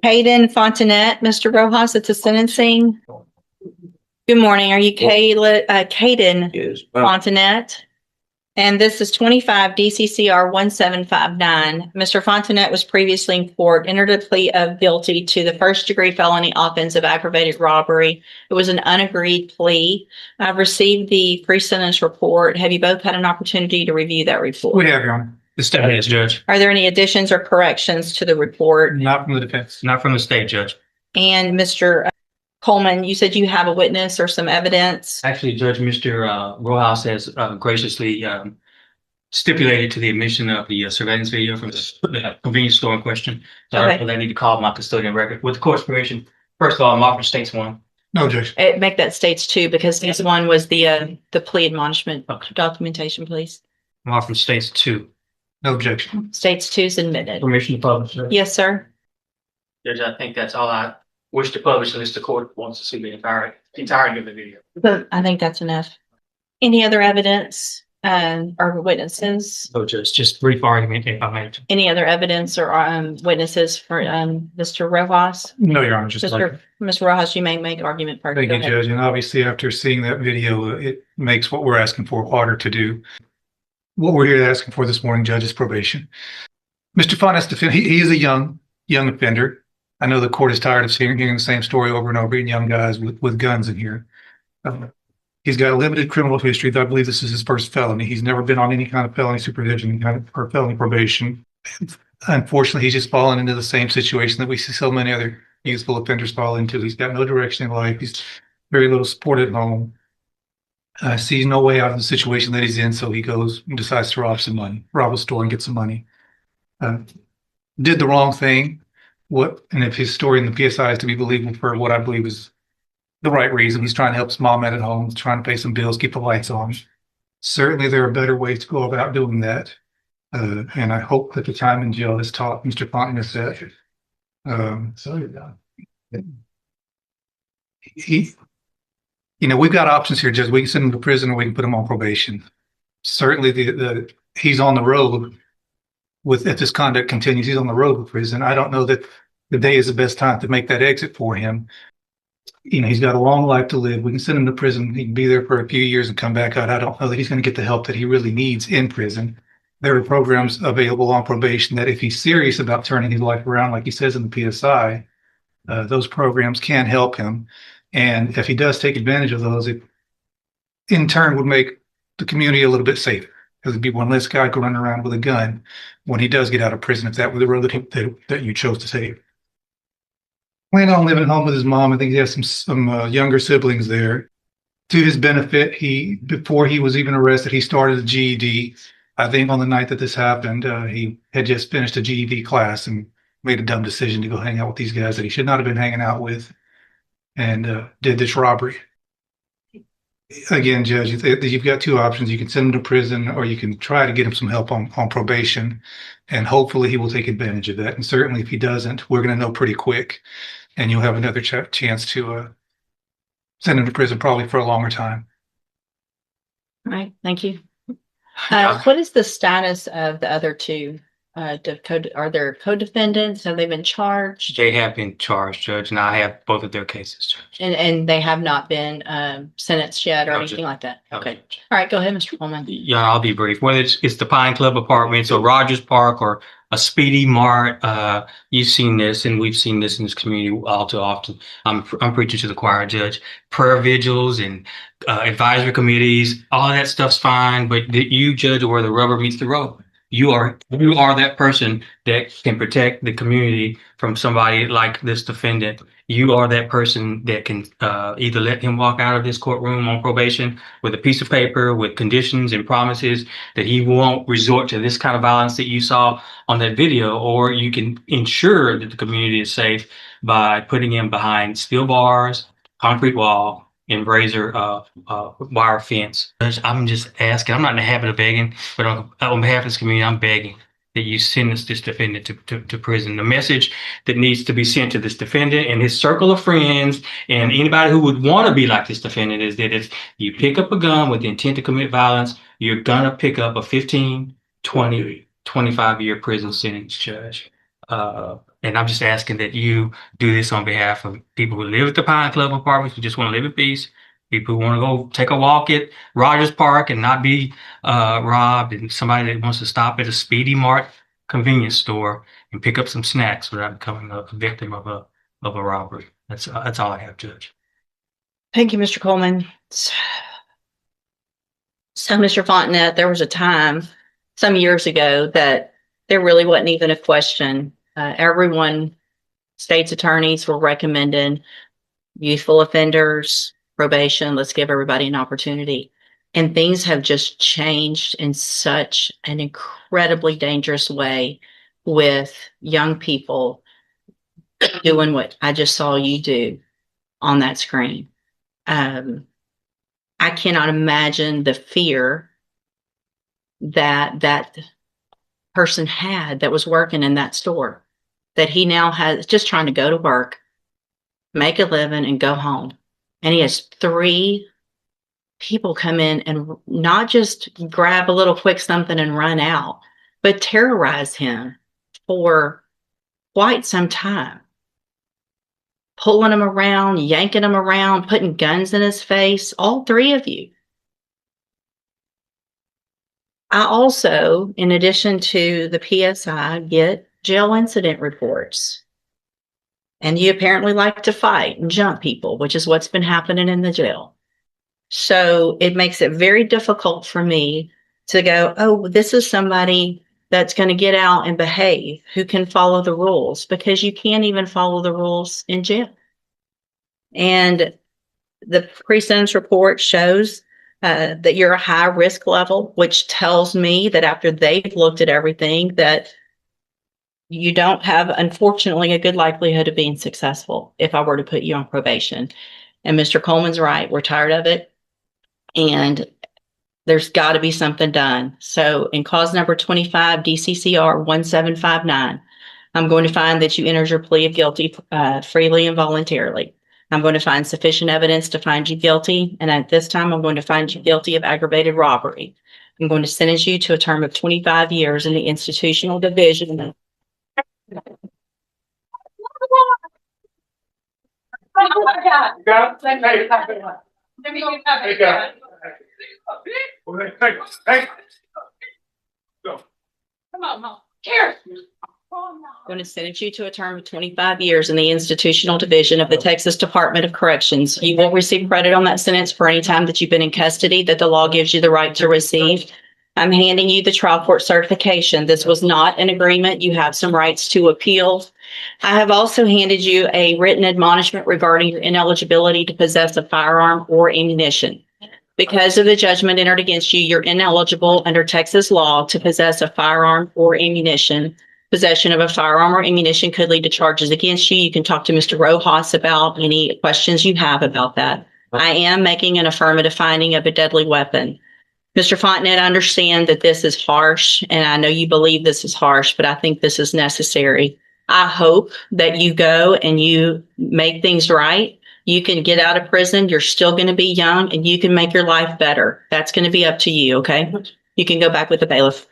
Hayden Fontanet, Mr. Rojas, at the sentencing. Good morning. Are you Caden Yes. Fontanet? And this is 25 DCCR 1759. Mr. Fontanet was previously in court, entered a plea of guilty to the first-degree felony offense of aggravated robbery. It was an unagreed plea. I've received the pre-sentence report. Have you both had an opportunity to review that report? We have, Your Honor. The state has, Judge. Are there any additions or corrections to the report? Not from the defense. Not from the state, Judge. And Mr. Coleman, you said you have a witness or some evidence? Actually, Judge, Mr. Rojas has graciously stipulated to the admission of the surveillance video from the convenience store in question. So Okay. I need to call my custodian record. With the court's permission, first of all, I'm offering states one. No, Judge. Make that states two, because this one was the plea admonishment documentation, please. I'm offering states two. No objection. States two is admitted. Permission to publish, Judge. Yes, sir. Judge, I think that's all I wish to publish unless the court wants to see the entirety of the video. But I think that's enough. Any other evidence or witnesses? So just brief argument if I may. Any other evidence or witnesses for Mr. Rojas? No, Your Honor, just Mr. Rojas, you may make argument first. thank Go you, ahead. Judge. And obviously, after seeing that video, it makes what we're asking for harder to do. What we're here asking for this morning, Judge, is probation. Mr. Fontanet, he is a young offender. I know the court is tired of hearing the same story over and over again, young guys with guns in here. He's got a limited criminal history. I believe this is his first felony. He's never been on any kind of felony supervision or felony probation. Unfortunately, he's just fallen into the same situation that we see so many other youthful offenders fall into. He's got no direction in life. He's very little support at home. Sees no way out of the situation that he's in, so he goes and decides to rob a store and get some money. Did the wrong thing. And if his story in the PSI is to be believable for what I believe is the right reason, he's trying to help his mom out at home, trying to pay some bills, keep the lights on. Certainly, there are better ways to go about doing that. And I hope that the time in jail has taught Mr. Fontanet that we've got options here, Judge. We can send him to prison or we can put him on probation. Certainly, he's on the road if this conduct continues. He's on the road with prison. I don't know that the day is the best time to make that exit for him. He's got a long life to live. We can send him to prison. He can be there for a few years and come back out. I don't know that he's going to get the help that he really needs in prison. There are programs available on probation that if he's serious about turning his life around, like he says in the PSI, those programs can help him. And if he does take advantage of those, it in turn would make the community a little bit safer, because it'd be one less guy running around with a gun when he does get out of prison, if that were the road that you chose to take. Planning on living at home with his mom. I think he has some younger siblings there. To his benefit, before he was even arrested, he started a GED. I think on the night that this happened, he had just finished a GED class and made a dumb decision to go hang out with these guys that he should not have been hanging out with, and did this robbery. Again, Judge, you've got two options. You can send him to prison, or you can try to get him some help on probation, and hopefully he will take advantage of that. And certainly if he doesn't, we're going to know pretty quick, and you'll have another chance to send him to prison, probably for a longer time. All right, thank you. What is the status of the other two? Are there co-defendants? Have they been charged? They have been charged, Judge, and I have both of their cases, Judge. And they have not been sentenced yet or anything like that? Okay. All right, go ahead, Mr. Coleman. Yeah, I'll be brief. Whether it's the Pine Club Apartments or Rogers Park or a Speedy Mart, you've seen this, and we've seen this in this community all too often. I'm preaching to the choir, Judge. Prayer vigils and advisory committees, all of that stuff's fine, but you judge where the rubber meets the road. You are that person that can protect the community from somebody like this defendant. You are that person that can either let him walk out of this courtroom on probation with a piece of paper with conditions and promises that he won't resort to this kind of violence that you saw on that video, or you can ensure that the community is safe by putting him behind steel bars, concrete wall, and razor wire fence. I'm just asking, I'm not in the habit of begging, but on behalf of this community, I'm begging that you send this defendant to prison. The message that needs to be sent to this defendant and his circle of friends and anybody who would want to be like this defendant is that if you pick up a gun with the intent to commit violence, you're gonna pick up a 15, 20, 25-year prison sentence, Judge. And I'm just asking that you do this on behalf of people who live at the Pine Club apartments, who just want to live in peace, people who want to go take a walk at Rogers Park and not be robbed, and somebody that wants to stop at a Speedy Mart convenience store and pick up some snacks without becoming a victim of a robbery. That's all I have, Judge. Thank you, Mr. Coleman. So, Mr. Fontenette, there was a time some years ago that there really wasn't even a question. Everyone, state's attorneys were recommending youthful offenders, probation. Let's give everybody an opportunity. And things have just changed in such an incredibly dangerous way with young people doing what I just saw you do on that screen. I cannot imagine the fear that that person had that was working in that store, that he now has, just trying to go to work, make a living, and go home. And he has 3 people come in and not just grab a little quick something and run out, but terrorize him for quite some time. Pulling him around, yanking him around, putting guns in his face, all 3 of you. I also, in addition to the PSI, get jail incident reports. And you apparently like to fight and jump people, which is what's been happening in the jail. So it makes it very difficult for me to go, oh, this is somebody that's going to get out and behave, who can follow the rules, because you can't even follow the rules in jail. And the pre-sentence report shows that you're a high risk level, which tells me that after they've looked at everything, that you don't have, unfortunately, a good likelihood of being successful if I were to put you on probation. And Mr. Coleman's right. We're tired of it. And there's got to be something done. So in cause number 25, DCCR 1759, I'm going to find that you entered your plea of guilty freely and voluntarily. I'm going to find sufficient evidence to find you guilty. And at this time, I'm going to find you guilty of aggravated robbery. I'm going to sentence you to a term of 25 years in the institutional division. Come on, Mom. Here. I'm going to sentence you to a term of 25 years in the institutional division of the Texas Department of Corrections. You will receive credit on that sentence for any time that you've been in custody that the law gives you the right to receive. I'm handing you the trial court certification. This was not an agreement. You have some rights to appeal. I have also handed you a written admonishment regarding your ineligibility to possess a firearm or ammunition. Because of the judgment entered against you, you're ineligible under Texas law to possess a firearm or ammunition. Possession of a firearm or ammunition could lead to charges against you. You can talk to Mr. Rojas about any questions you have about that. I am making an affirmative finding of a deadly weapon. Mr. Fontenette, I understand that this is harsh, and I know you believe this is harsh, but I think this is necessary. I hope that you go and you make things right. You can get out of prison. You're still going to be young, and you can make your life better. That's going to be up to you, okay? You can go back with the bailiff.